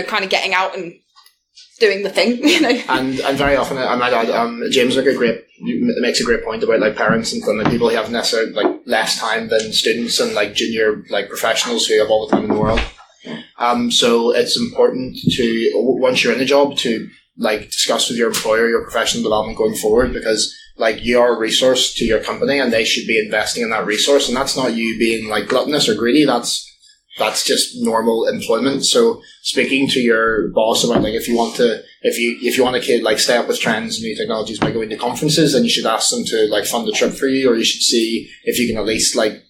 kind of getting out and doing the thing, And very often, I might add, James makes a great point about like parents and like people who have necessarily like less time than students and like junior like professionals who have all the time in the world. So it's important to, once you're in a job, to like discuss with your employer your professional development going forward, because like you're a resource to your company and they should be investing in that resource, and that's not you being like gluttonous or greedy. That's just normal employment. So speaking to your boss about like if you want to like stay up with trends and new technologies by going to conferences, then you should ask them to like fund a trip for you, or you should see if you can at least like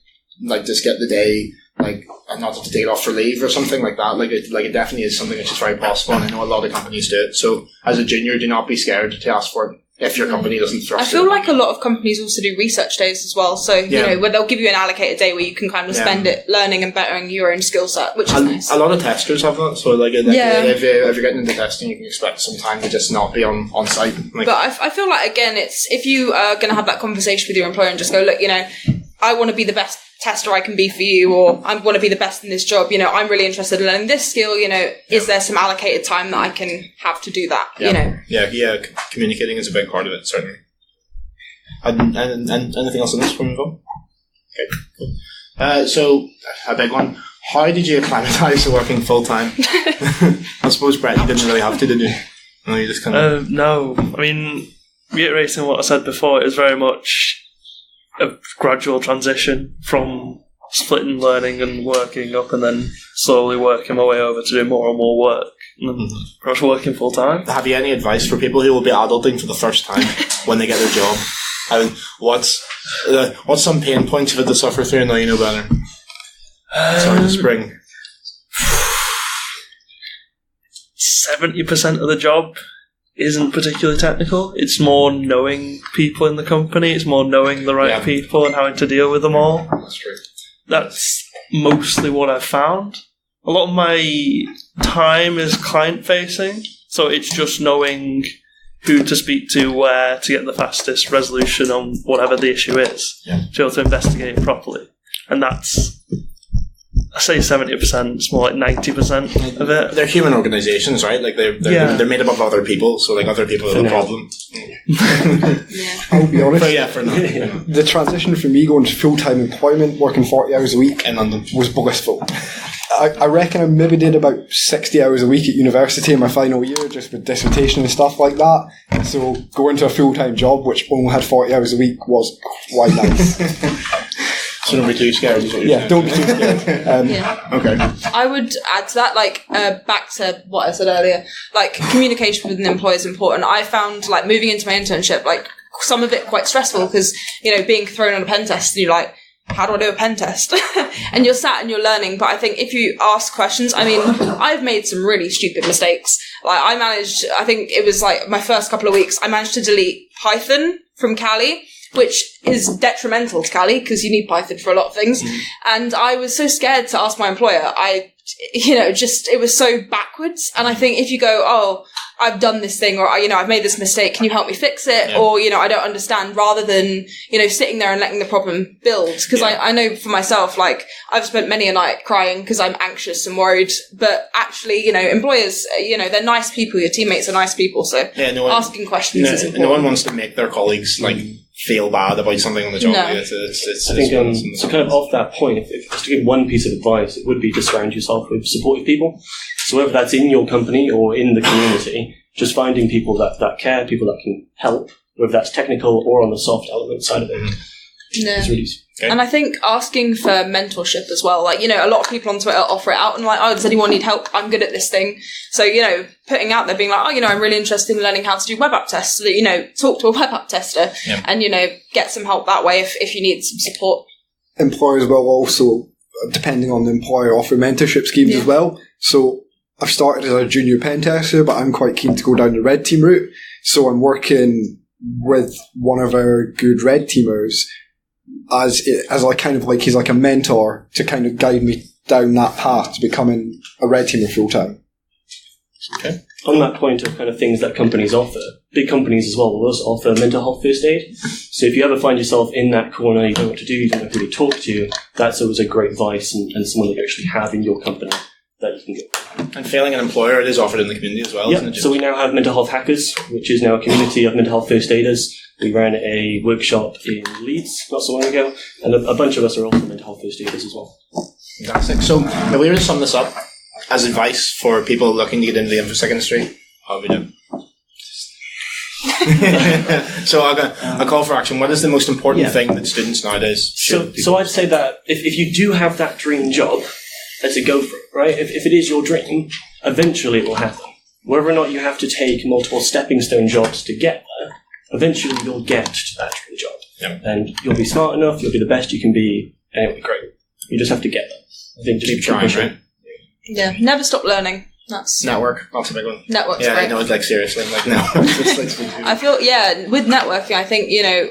just get the day like not to take it off for leave or something like that. Like it definitely is something which is very possible, and I know a lot of companies do it. So as a junior, do not be scared to ask for it if your company doesn't thrust it. I feel like a lot of companies also do research days as well. So, where they'll give you an allocated day where you can kind of spend it learning and bettering your own skill set, which is nice. A lot of testers have that. So, like, if you're getting into testing, you can expect some time to just not be on site. Like, but I feel like, again, it's if you are going to have that conversation with your employer and just go, look, I want to be the best tester I can be for you, or I want to be the best in this job. I'm really interested in learning this skill. Is there some allocated time that I can have to do that? Yeah. Communicating is a big part of it, certainly. And anything else on this from Yvonne? Okay, cool. So a big one. How did you acclimatise to working full time? I suppose, Brett, you didn't really have to, did you? No, you just kind of. No, I mean, reiterating what I said before, it was very much a gradual transition from splitting learning and working up, and then slowly working my way over to do more and more work, and then pretty much working full time. Have you any advice for people who will be adulting for the first time when they get their job? I mean, what's some pain points you've had to suffer through, and now you know better? Sorry to spring. 70% of the job isn't particularly technical. It's more knowing people in the company. It's more knowing the right people and having to deal with them all. That's true. That's mostly what I've found. A lot of my time is client-facing, so it's just knowing who to speak to, where to get the fastest resolution on whatever the issue is, to be able to investigate it properly. And that's, I say 70%, it's more like 90% of it. They're human organisations, right? Like they're made up of other people, so like other people are the problem. I'll be honest. For now. The transition for me going to full-time employment, working 40 hours a week in London, was blissful. I reckon I maybe did about 60 hours a week at university in my final year, just with dissertation and stuff like that. So going to a full-time job, which only had 40 hours a week, was quite nice. So don't be too scared. Don't be too scared. Okay. I would add to that, like, back to what I said earlier, like, communication with an employer is important. I found, like, moving into my internship, like, some of it quite stressful because, you know, being thrown on a pen test, and you're like, how do I do a pen test? And you're sat and you're learning. But I think if you ask questions, I mean, I've made some really stupid mistakes. Like, I think it was like my first couple of weeks, I managed to delete Python from Kali, which is detrimental to Kali because you need Python for a lot of things. And I was so scared to ask my employer. It was so backwards. And I think if you go, oh, I've done this thing, or, you know, I've made this mistake, can you help me fix it? Or, you know, I don't understand, rather than, you know, sitting there and letting the problem build. Because I know for myself, like, I've spent many a night crying because I'm anxious and worried. But actually, you know, employers, you know, they're nice people, your teammates are nice people. So asking questions is important. No one wants to make their colleagues, like, feel bad about something on the job. No. I think, so kind of off that point, if just to give one piece of advice, it would be to surround yourself with supportive people. So whether that's in your company or in the community, just finding people that care, people that can help, whether that's technical or on the soft element side of it. Yeah. Really, And I think asking for mentorship as well. Like, you know, a lot of people on Twitter offer it out and like, oh, does anyone need help? I'm good at this thing. So, you know, putting out there, being like, oh, you know, I'm really interested in learning how to do web app tests. So that, you know, talk to a web app tester and, you know, get some help that way if you need some support. Employers will also, depending on the employer, offer mentorship schemes as well. So I've started as a junior pen tester, but I'm quite keen to go down the red team route. So I'm working with one of our good red teamers as like kind of like he's like a mentor to kind of guide me down that path to becoming a red teamer full time. Okay. On that point of kind of things that companies offer, big companies as well will also offer mental health first aid. So if you ever find yourself in that corner, you don't know what to do, you don't know who to talk to, that's always a great advice and someone that you actually have in your company that you can get. And failing an employer, it is offered in the community as well, isn't it? So we now have Mental Health Hackers, which is now a community of mental health first aiders. We ran a workshop in Leeds not so long ago, and a bunch of us are also mental health first aiders as well. Fantastic. So if we were to sum this up as advice for people looking to get into the Infosec industry, how would we do? So a call for action. What is the most important thing that students nowadays should do? So I'd say that if you do have that dream job, let's say go for it, right? If it is your dream, eventually it will happen. Whether or not you have to take multiple stepping stone jobs to get there, eventually you'll get to that dream job. Yep. And you'll be smart enough, you'll be the best you can be, and it'll be great. You just have to get there. I think just keep trying, right? Yeah, never stop learning. That's network. That's a big one. Network's great. I know, it's like seriously, like no. I feel with networking, I think, you know,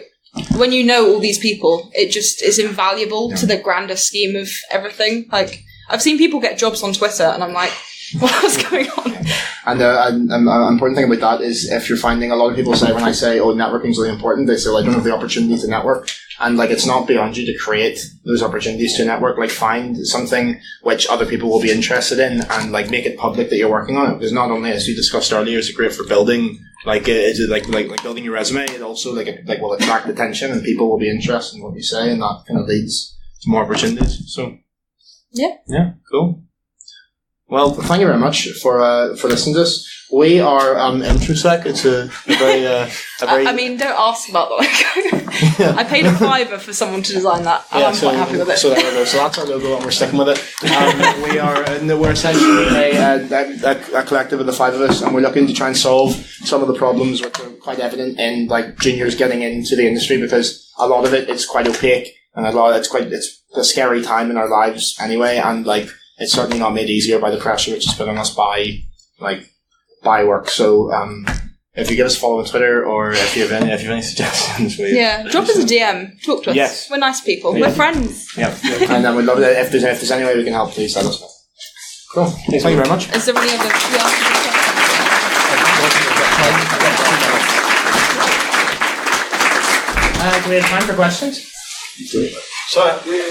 when you know all these people, it just is invaluable to the grander scheme of everything. Like, I've seen people get jobs on Twitter, and I'm like, what's going on? And an important thing about that is if you're finding a lot of people say, when I say, oh, networking is really important, they say, well, I don't have the opportunity to network. And like, it's not beyond you to create those opportunities to network. Like, find something which other people will be interested in and like make it public that you're working on it. Because not only, as we discussed earlier, is it great for building, like building your resume, it also will attract attention and people will be interested in what you say, and that kind of leads to more opportunities. So yeah, cool. Well, thank you very much for listening to us. We are Infosec. It's a very I mean, don't ask about the logo. I paid $5 for someone to design that, and I'm quite happy with it. So there we go. So that's our logo, and we're sticking with it. We're essentially a collective of the 5 of us, and we're looking to try and solve some of the problems which are quite evident in like juniors getting into the industry, because a lot of it's quite opaque, and it's a scary time in our lives anyway, and like it's certainly not made easier by the pressure which is put on us by work. So if you give us a follow on Twitter, or if you have any suggestions, drop us a DM, talk to us. Yes. We're nice people. We're friends. Yeah, and then we'd love it if there's any way we can help. Please let us know. Cool. Thank you very much. Is there any other? Do we have time for questions? So, does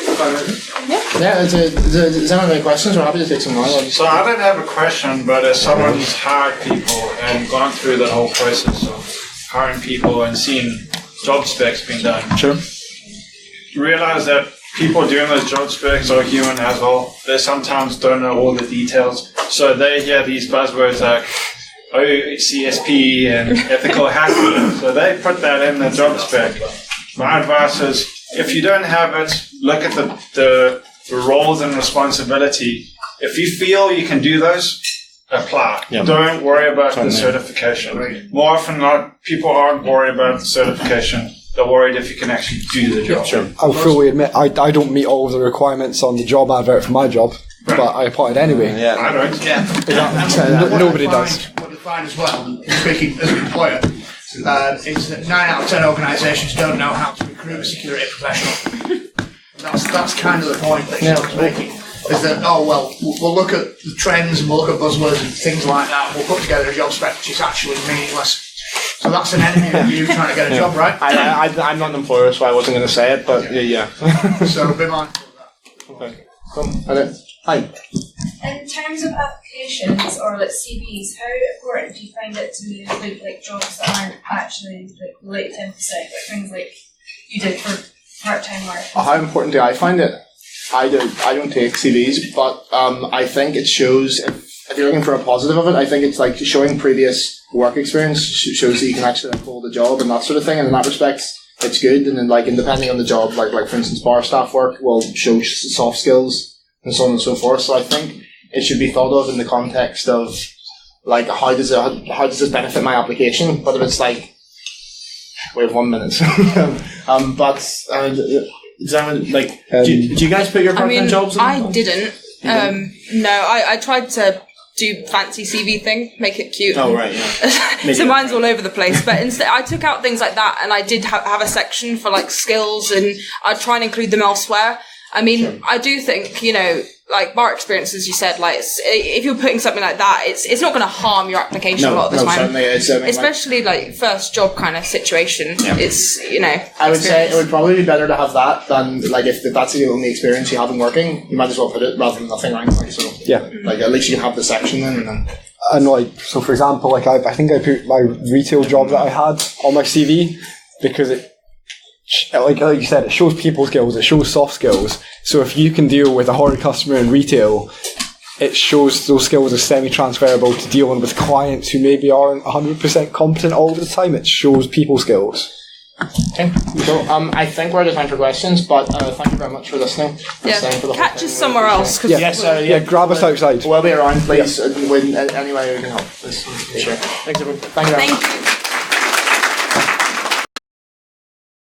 anyone have any questions? We're happy to take some now. So I don't have a question, but as someone who's hired people and gone through the whole process of hiring people and seen job specs being done, sure, realize that people doing those job specs are human as well. They sometimes don't know all the details, so they hear these buzzwords like CSP and ethical hacking, so they put that in the job spec. My advice is, if you don't have it, look at the roles and responsibility. If you feel you can do those, apply. Yep. Don't worry about the certification. Right. More often than not, people aren't worried about the certification. They're worried if you can actually do the job. Sure. I'll fully admit, I don't meet all of the requirements on the job advert for my job, but I applied anyway. Yeah. I don't. Yeah. Nobody does. What we find as well, speaking as an employer, is that 9 out of 10 organisations don't know how to recruit a security professional. That's kind of the point that Sean's making. Is that, we'll look at the trends and we'll look at buzzwords and things like that, and we'll put together a job spec which is actually meaningless. So that's an enemy of you trying to get a job, right? I'm not an employer, so I wasn't going to say it, but yeah. So be mindful of that. Okay. Cool. Hi. In terms of applications or like CVs, how important do you find it to include like jobs that aren't actually like related to Infosec, like things like you did for part-time work? How important do I find it? I don't take CVs, but I think it shows, if you're looking for a positive of it, I think it's like showing previous work experience shows that you can actually hold a job and that sort of thing, and in that respect it's good. And then and depending on the job, like for instance bar staff work will show soft skills and so on and so forth. So I think it should be thought of in the context of like how does this benefit my application? But if it's like we have 1 minute, do you guys put your part-time jobs in? I didn't. No, I tried to do fancy CV thing, make it cute. Oh right, yeah. So mine's all over the place. But instead, I took out things like that, and I did have a section for like skills, and I'd try and include them elsewhere. I mean, sure. I do think, like bar experience, as you said, like if you're putting something like that, it's not going to harm your application a lot of the time. Certainly, especially like first job kind of situation. Yeah. It's I would say it would probably be better to have that than like if that's the only experience you have in working, you might as well put it rather than nothing, right? Like, so yeah, like at least you can have the section then. And like so, for example, like I think I put my retail job that I had on my CV because it. Like you said, it shows people skills, it shows soft skills. So if you can deal with a horror customer in retail, it shows those skills are semi-transferable to dealing with clients who maybe aren't 100% competent all the time. It shows people skills. Okay, so I think we're out of time for questions, but thank you very much for listening. Catch us somewhere else. Grab us outside. We'll be around, please, any way we can help. Please, sure. Thanks, everyone. Thank you very much. Thank you.